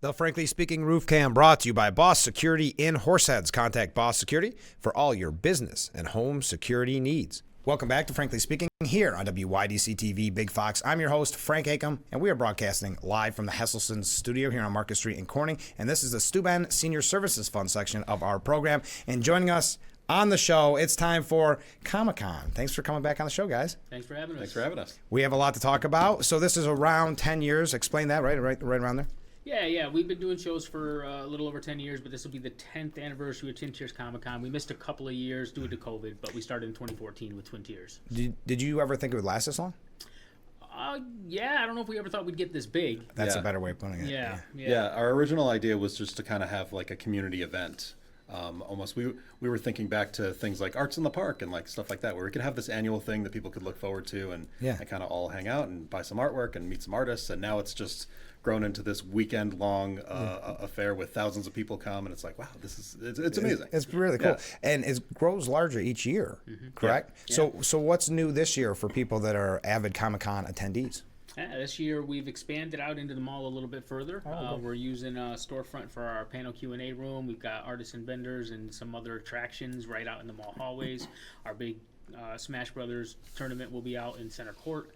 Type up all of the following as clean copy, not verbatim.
The Frankly Speaking Roof Cam brought to you by Boss Security in Horseheads. Contact Boss Security for all your business and home security needs. Welcome back to Frankly Speaking here on WYDC TV Big Fox. I'm your host, Frank Acomb, and we are broadcasting live from the Hesselson studio here on Market Street in Corning. And this is the Steuben Senior Services Fund section of our program. And joining us on the show, it's time for ComicCon. Thanks for coming back on the show, guys. Thanks for having us. Thanks for having us. We have a lot to talk about. So this is around 10 years. Explain that, right around there? Yeah. We've been doing shows for a little over 10 years, but this will be the 10th anniversary of Twin Tiers Comic-Con. We missed a couple of years due to COVID, but we started in 2014 with Twin Tiers. Did you ever think it would last this long? Yeah, I don't know if we ever thought we'd get this big. That's a better way of putting it. Yeah, our original idea was just to kind of have like a community event. Almost, we were thinking back to things like Arts in the Park and like stuff like that, where we could have this annual thing that people could look forward to and kind of all hang out and buy some artwork and meet some artists. And now it's just grown into this weekend-long affair with thousands of people come, and it's like, wow, it's amazing. It's really cool, and it grows larger each year, correct? Yeah. So what's new this year for people that are avid Comic-Con attendees? This year we've expanded out into the mall a little bit further. We're using a storefront for our panel Q&A room. We've got artists and vendors and some other attractions right out in the mall hallways. Our big Smash Brothers tournament will be out in center court.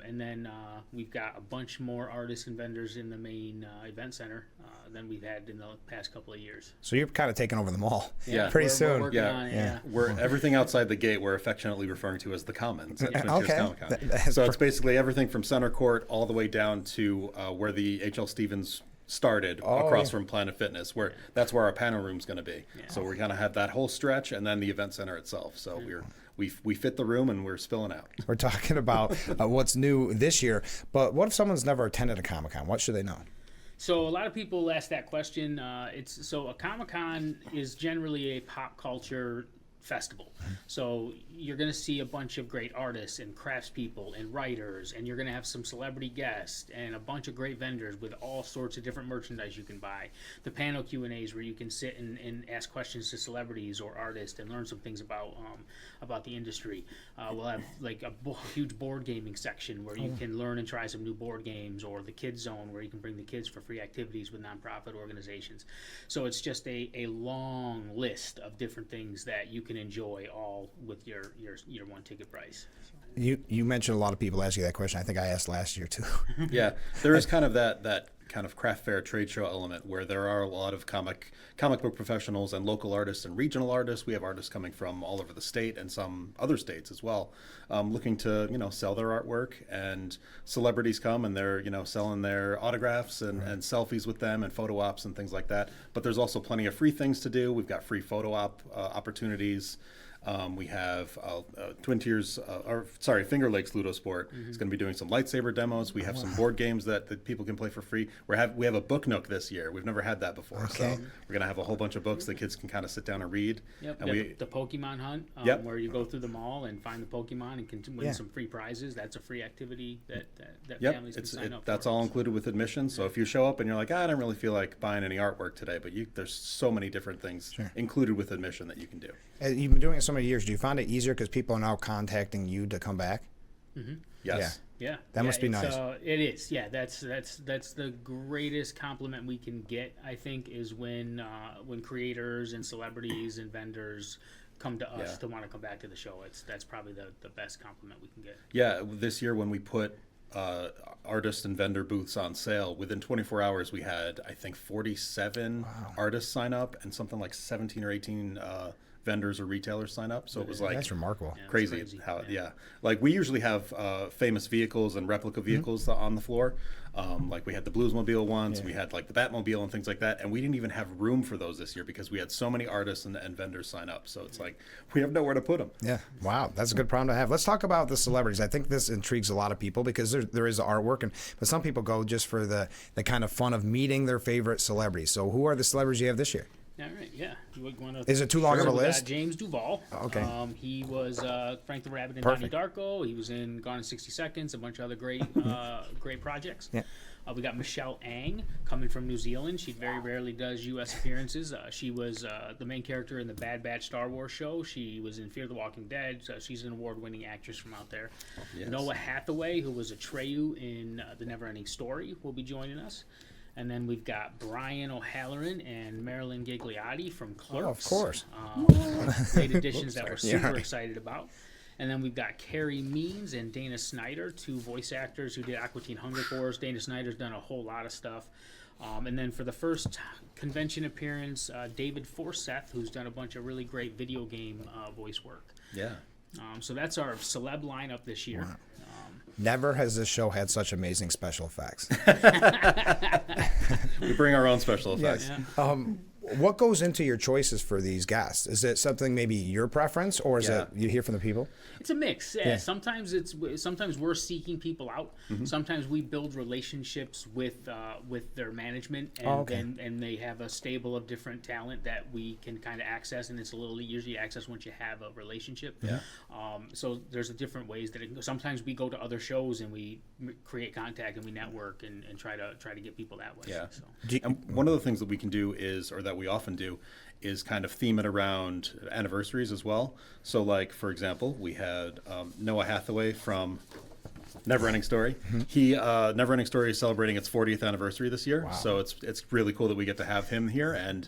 And then we've got a bunch more artists and vendors in the main event center than we've had in the past couple of years. So you're kind of taking over the mall pretty soon. We're working on it, We're everything outside the gate we're affectionately referring to as the Commons at Twin Tiers Comic-Con. So it's basically everything from center court all the way down to where the H.L. Stevens started across from Planet Fitness, where that's where our panel room's going to be. So we're going to have that whole stretch and then the event center itself. So we fit the room and we're spilling out. We're talking about what's new this year, but what if someone's never attended a Comic-Con? What should they know? So a lot of people ask that question. So a Comic-Con is generally a pop culture festival. So you're going to see a bunch of great artists and craftspeople and writers, and you're going to have some celebrity guests and a bunch of great vendors with all sorts of different merchandise you can buy. The panel Q&As where you can sit and ask questions to celebrities or artists and learn some things about the industry. We'll have like a huge board gaming section where you can learn and try some new board games, or the kids zone where you can bring the kids for free activities with nonprofit organizations. So it's just a long list of different things that you can enjoy all with your one ticket price. You mentioned a lot of people ask you that question. I think I asked last year too. Yeah, there is kind of that kind of craft fair trade show element where there are a lot of comic book professionals and local artists and regional artists. We have artists coming from all over the state and some other states as well, looking to sell their artwork, and celebrities come and they're selling their autographs and selfies with them and photo ops and things like that. But there's also plenty of free things to do. We've got free photo op opportunities. We have Twin Tiers, Finger Lakes Ludosport is going to be doing some lightsaber demos. We have some board games that people can play for free. We have a book nook this year. We've never had that before. So we're going to have a whole bunch of books that kids can kind of sit down and read. Yep. And the Pokemon hunt, where you go through the mall and find the Pokemon and can win some free prizes. That's a free activity that families can sign up for. That's all included with admission. So if you show up and you're like, I don't really feel like buying any artwork today, but there's so many different things included with admission that you can do. You've been doing it so many years. Do you find it easier because people are now contacting you to come back? Yes. Yeah. That must be nice. It is. Yeah. That's the greatest compliment we can get, I think, is when creators and celebrities and vendors come to us to want to come back to the show. That's probably the best compliment we can get. Yeah. This year when we put artist and vendor booths on sale, within 24 hours we had, I think, 47 artists sign up and something like 17 or 18 vendors or retailers sign up. So it was like, that's remarkable. Crazy how like we usually have famous vehicles and replica vehicles on the floor. Like we had the Bluesmobile once, we had like the Batmobile and things like that, and we didn't even have room for those this year because we had so many artists and vendors sign up. So it's like we have nowhere to put them. Yeah. Wow, that's a good problem to have. Let's talk about the celebrities. I think this intrigues a lot of people because there is artwork, but some people go just for the kind of fun of meeting their favorite celebrities. So who are the celebrities you have this year? All right, yeah. Is it too long of a list? James Duval. Okay. He was Frank the Rabbit and Donnie Darko. He was in Gone in 60 Seconds, a bunch of other great projects. Yeah. We got Michelle Ang coming from New Zealand. She very rarely does U.S. appearances. She was the main character in the Bad Batch Star Wars show. She was in Fear the Walking Dead. So she's an award-winning actress from out there. Yes. Noah Hathaway, who was Atreyu in The Neverending Story, will be joining us. And then we've got Brian O'Halloran and Marilyn Gigliotti from Clerks. Oh, of course. Late additions that we're super Yeah. excited about. And then we've got Carrie Means and Dana Snyder, 2 voice actors who did Aqua Teen Hunger Force. Dana Snyder's done a whole lot of stuff. And then for the first convention appearance, David Forseth, who's done a bunch of really great video game voice work. Yeah. So that's our celeb lineup this year. Wow. Never has this show had such amazing special effects. We bring our own special effects. Yeah. What goes into your choices for these guests? Is it something maybe your preference, or is it you hear from the people? It's a mix. Yeah. Sometimes we're seeking people out. Sometimes we build relationships with their management, and and they have a stable of different talent that we can kind of access, and it's a little easier to access once you have a relationship. Yeah. So there's different ways that it can go. Sometimes we go to other shows and we create contact and we network and try to get people that way. Yeah. So. And one of the things that we can do is, or that we often do, is kind of theme it around anniversaries as well. So, like, for example, we had Noah Hathaway from Neverending Story. He Neverending Story is celebrating its 40th anniversary this year. Wow. So it's really cool that we get to have him here. And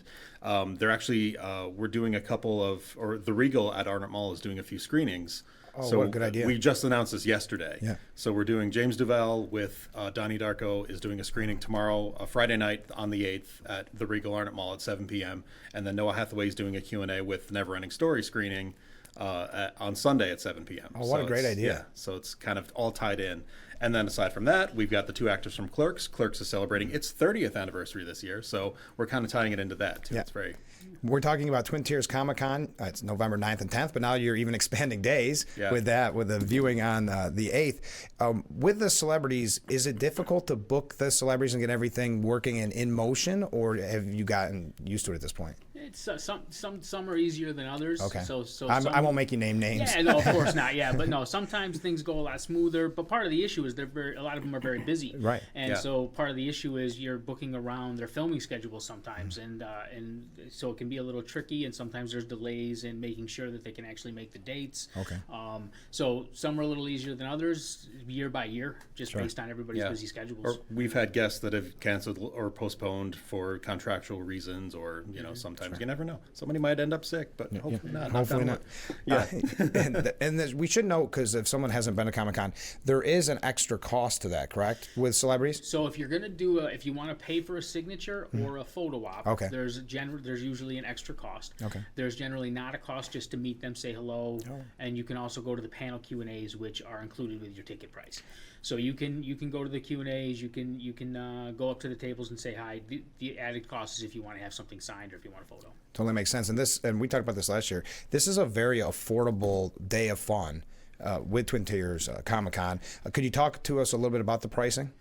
they're actually we're doing a couple of, or the Regal at Arnott Mall is doing a few screenings. Oh, so what a good idea. We just announced this yesterday. Yeah. So we're doing James Duval with Donnie Darko is doing a screening tomorrow, Friday night on the 8th at the Regal Arnott Mall at 7 p.m. And then Noah Hathaway is doing a Q&A with Neverending Story screening on Sunday at 7 p.m. Oh, what a great idea. Yeah, so it's kind of all tied in. And then aside from that, we've got the 2 actors from Clerks. Clerks is celebrating its 30th anniversary this year, so we're kind of tying it into that, too. Yeah. It's very... We're talking about Twin Tiers ComicCon. It's November 9th and 10th, but now you're even expanding days with that, with the viewing on the 8th. With the celebrities, is it difficult to book the celebrities and get everything working and in motion, or have you gotten used to it at this point? It's some are easier than others. Okay. So I won't make you name names. Yeah, no, of course not. Yeah, but no, sometimes things go a lot smoother. But part of the issue is a lot of them are very busy. Right. And so part of the issue is you're booking around their filming schedule sometimes, and so it can be a little tricky. And sometimes there's delays in making sure that they can actually make the dates. Okay. So some are a little easier than others, year by year, just based on everybody's busy schedules. Or we've had guests that have canceled or postponed for contractual reasons, or sometimes you never know. Somebody might end up sick, but hopefully not. Hopefully not. Yeah. And we should note, because if someone hasn't been to Comic-Con, there is an extra cost to that, correct, with celebrities? So if you're gonna do if you want to pay for a signature or a photo op, there's usually an extra cost. Okay. There's generally not a cost just to meet them, say hello, and you can also go to the panel Q&As, which are included with your ticket price. So you can go to the Q&As, you can go up to the tables and say hi. The added cost is if you want to have something signed or if you want a photo. Totally makes sense. And we talked about this last year. This is a very affordable day of fun with Twin Tiers Comic-Con. Could you talk to us a little bit about the pricing?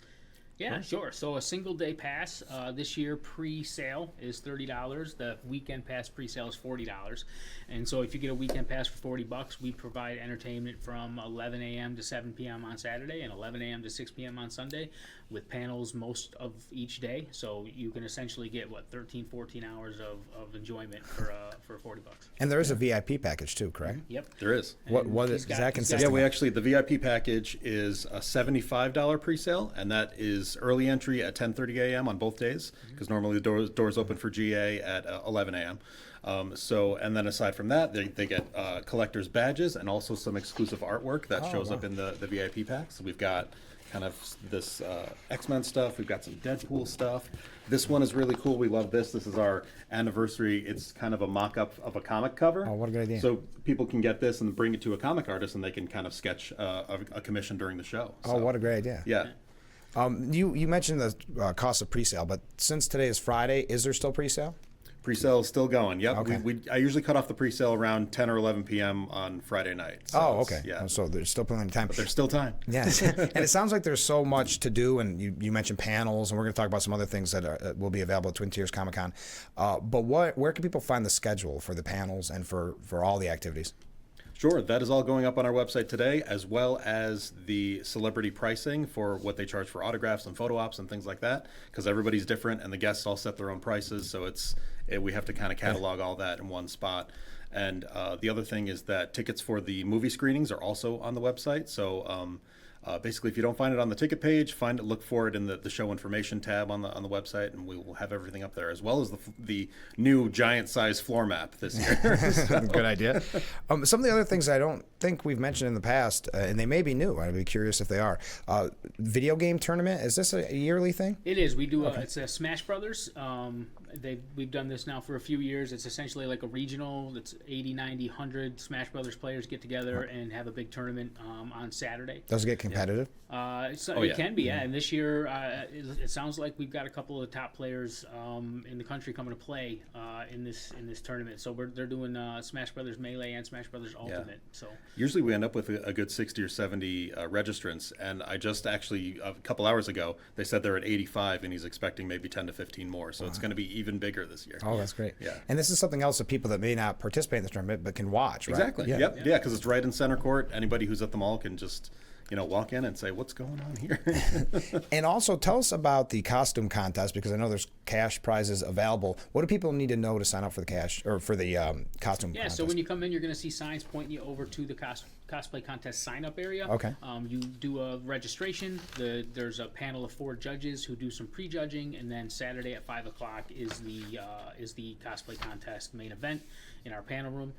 Yeah, sure. So a single day pass this year pre-sale is $30. The weekend pass pre-sale is $40. And so if you get a weekend pass for $40, we provide entertainment from 11 a.m. to 7 p.m. on Saturday and 11 a.m. to 6 p.m. on Sunday with panels most of each day. So you can essentially get, 13, 14 hours of enjoyment for $40. And there is a VIP package too, correct? Yep. There is. What is that consistent? Yeah, we actually, the VIP package is a $75 pre-sale, and that is early entry at 10:30 a.m. on both days, because normally the doors open for GA at 11 a.m. And then aside from that, they get collector's badges and also some exclusive artwork that shows up in the VIP pack. So we've got kind of this X-Men stuff. We've got some Deadpool stuff. This one is really cool. We love this. This is our anniversary. It's kind of a mock-up of a comic cover. Oh, what a good idea. So people can get this and bring it to a comic artist, and they can kind of sketch a commission during the show. Oh, what a great idea. Yeah. You mentioned the cost of pre-sale, but since today is Friday, is there still pre-sale? Pre-sale is still going. Yep. Okay. I usually cut off the pre-sale around 10 or 11 p.m. on Friday night. So okay. Yeah. So there's still plenty of time. But there's still time. Yes. And it sounds like there's so much to do, and you mentioned panels, and we're going to talk about some other things that will be available at Twin Tiers Comic-Con. But where can people find the schedule for the panels and for all the activities? Sure, that is all going up on our website today, as well as the celebrity pricing for what they charge for autographs and photo ops and things like that, because everybody's different and the guests all set their own prices, so we have to kind of catalog all that in one spot. And the other thing is that tickets for the movie screenings are also on the website, so Basically, if you don't find it on the ticket page, look for it in the show information tab on the website, and we will have everything up there, as well as the new giant size floor map this year. Good idea. Some of the other things I don't think we've mentioned in the past, and they may be new. I'd be curious if they are. Video game tournament, is this a yearly thing? It is. We do. It's a Smash Brothers. We've done this now for a few years. It's essentially like a regional. It's 80, 90, 100 Smash Brothers players get together and have a big tournament on Saturday. Does it get competitive? It can be, yeah. And this year, it sounds like we've got a couple of the top players in the country coming to play in this tournament. So they're doing Smash Brothers Melee and Smash Brothers Ultimate. So usually we end up with a good 60 or 70 registrants, and I just actually a couple hours ago they said they're at 85, and he's expecting maybe 10 to 15 more. So it's going to be even bigger this year. Oh, that's great. Yeah. And this is something else that people that may not participate in the tournament but can watch, right? Exactly. Yeah. Yep. Yeah, because it's right in center court. Anybody who's at the mall can just walk in and say, what's going on here? And also tell us about the costume contest, because I know there's cash prizes available. What do people need to know to sign up for the costume contest? So when you come in, you're going to see signs pointing you over to the Cosplay Contest sign-up area. Okay. You do a registration. There's a panel of 4 judges who do some pre-judging, and then Saturday at 5 o'clock is the Cosplay Contest main event in our panel room.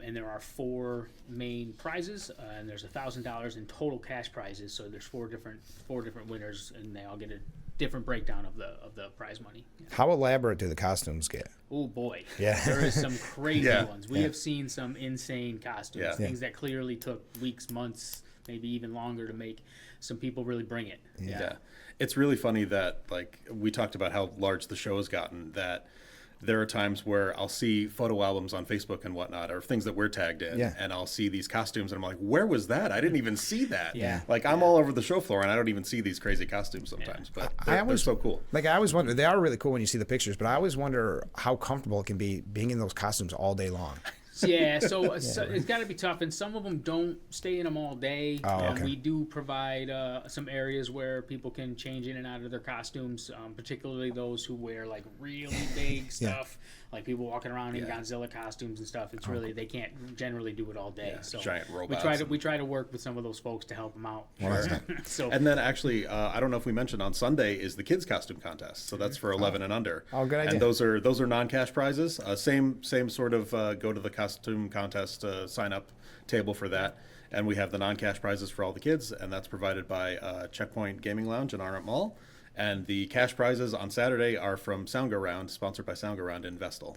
And there are 4 main prizes, and there's $1,000 in total cash prizes. So there's four different winners, and they all get a different breakdown of the prize money. Yeah. How elaborate do the costumes get? Oh boy, yeah, there is some crazy ones. We have seen some insane costumes, things that clearly took weeks, months, maybe even longer to make. Some people really bring it. Yeah. It's really funny that, like, we talked about how large the show has gotten, that there are times where I'll see photo albums on Facebook and whatnot, or things that we're tagged in, and I'll see these costumes, and I'm like, where was that? I didn't even see that. Like, I'm all over the show floor, and I don't even see these crazy costumes sometimes, but they're so cool. Like, I always wonder, they are really cool when you see the pictures, but I always wonder how comfortable it can be being in those costumes all day long. Yeah, so it's got to be tough, and some of them don't stay in them all day. We do provide some areas where people can change in and out of their costumes, particularly those who wear like really big stuff, like people walking around in Godzilla costumes and stuff. It's really, they can't generally do it all day. So giant robots. We try to work with some of those folks to help them out. And then actually, I don't know if we mentioned, on Sunday is the kids costume contest, so that's for 11 and under. Oh, good idea. And those are non-cash prizes. Same sort of go to the costume contest sign up table for that, and we have the non-cash prizes for all the kids, and that's provided by Checkpoint Gaming Lounge in Arnott Mall. And the cash prizes on Saturday are from Sound Go Round, sponsored by Sound Go Round in Vestal.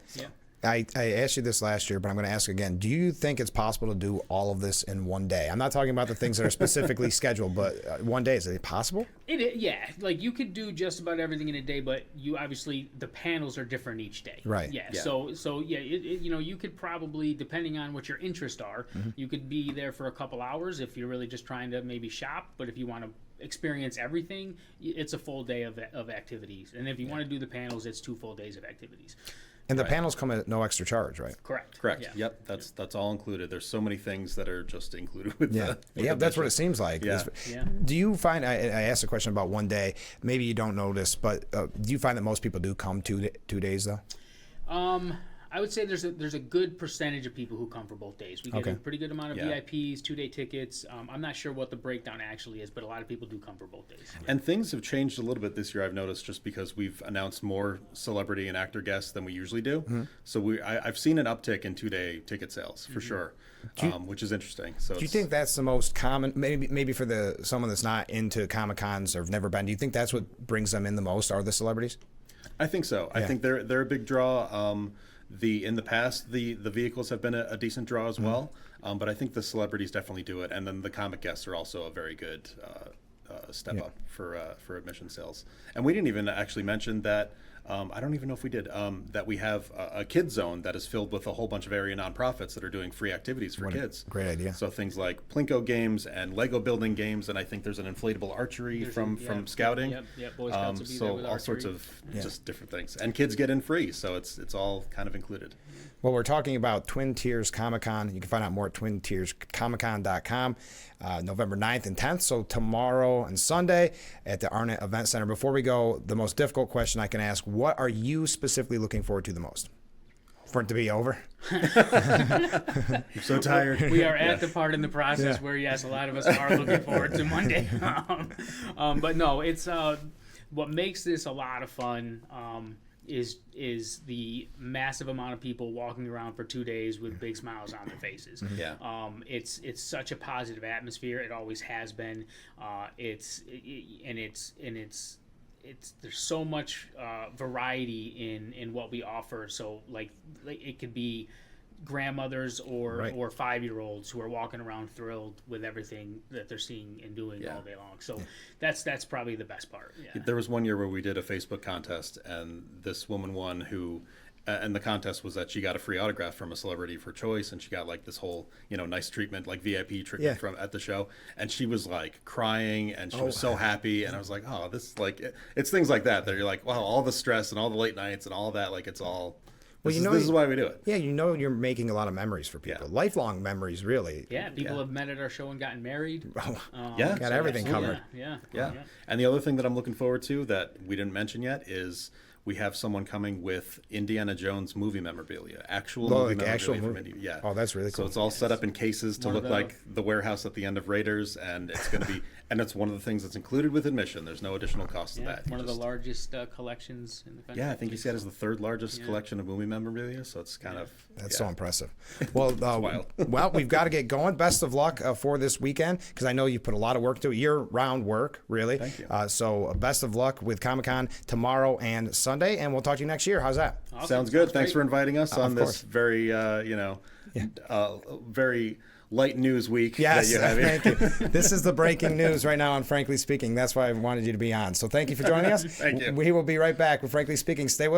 I asked you this last year, but I'm going to ask again. Do you think it's possible to do all of this in one day? I'm not talking about the things that are specifically scheduled, but one day, is it possible? Yeah. Like, you could do just about everything in a day, but you obviously, the panels are different each day. Right. Yeah. So you could probably, depending on what your interests are, you could be there for a couple hours if you're really just trying to maybe shop. But if you want to experience everything, it's a full day of activities. And if you want to do the panels, it's 2 full days of activities. And the panels come at no extra charge, right? Correct. Yeah. Yep. That's all included. There's so many things that are just included with that's what it seems like. Do you find, I asked a question about one day, maybe you don't notice, but do you find that most people do come 2 days though? I would say there's a good percentage of people who come for both days. We get a pretty good amount of VIPs, 2-day tickets. I'm not sure what the breakdown actually is, but a lot of people do come for both days. And things have changed a little bit this year, I've noticed, just because we've announced more celebrity and actor guests than we usually do. So I've seen an uptick in 2-day ticket sales for sure, which is interesting. So do you think that's the most common, maybe for someone that's not into Comic-Cons or have never been, do you think that's what brings them in the most, are the celebrities? I think so. I think they're a big draw. In the past, the vehicles have been a decent draw as well, but I think the celebrities definitely do it, and then the comic guests are also a very good step up for admission sales. And we didn't even actually mention that. I don't even know if we did, that we have a kids zone that is filled with a whole bunch of area nonprofits that are doing free activities for kids. Great idea. So things like Plinko games and Lego building games, and I think there's an inflatable archery from Scouting. Yep, Boy Scouts will be there with all archery. Sorts of just different things. And kids get in free, so it's all kind of included. Well, we're talking about Twin Tiers Comic-Con. You can find out more at twintierscomiccon.com, November 9th and 10th. So tomorrow and Sunday at the Arnott Event Center. Before we go, the most difficult question I can ask, what are you specifically looking forward to the most? for it to be over. I'm so tired. We are at the part in the process where, yes, a lot of us are looking forward to Monday. But no, it's what makes this a lot of fun is the massive amount of people walking around for 2 days with big smiles on their faces. Yeah. It's such a positive atmosphere. It always has been. There's so much variety in what we offer. So like it could be grandmothers or 5-year-olds who are walking around thrilled with everything that they're seeing and doing all day long. So that's probably the best part. Yeah. There was one year where we did a Facebook contest, and this woman won who, and the contest was that she got a free autograph from a celebrity of her choice, and she got like this whole, nice treatment, like VIP treatment from at the show, and she was like crying, and she was so happy, and I was like, oh, this it's things like that you're like, wow, all the stress and all the late nights and all that, like it's all. This is why we do it. Yeah, you're making a lot of memories for people. Lifelong memories, really. Yeah, people have met at our show and gotten married. Got everything covered. Yeah. And the other thing that I'm looking forward to that we didn't mention yet is we have someone coming with Indiana Jones movie memorabilia, actual movie memorabilia from Indiana. Yeah. Oh, that's really cool. So it's all set up in cases to look like the warehouse at the end of Raiders, and it's going to be, and it's one of the things that's included with admission. There's no additional cost to that. One of the largest collections in the country. Yeah, I think he said it's the third largest collection of movie memorabilia, so it's kind of... That's so impressive. Well, wild. Well, we've got to get going. Best of luck for this weekend, because I know you put a lot of work to it, year-round work, really. Thank you. So best of luck with ComicCon tomorrow and Sunday, and we'll talk to you next year. How's that? Awesome. Sounds good. Thanks great. for inviting us on course. this very, very light news week Yes, that you have here. thank you. This is the breaking news right now on Frankly Speaking. That's why I wanted you to be on. So thank you for joining us. Thank you. We will be right back with Frankly Speaking. Stay with us.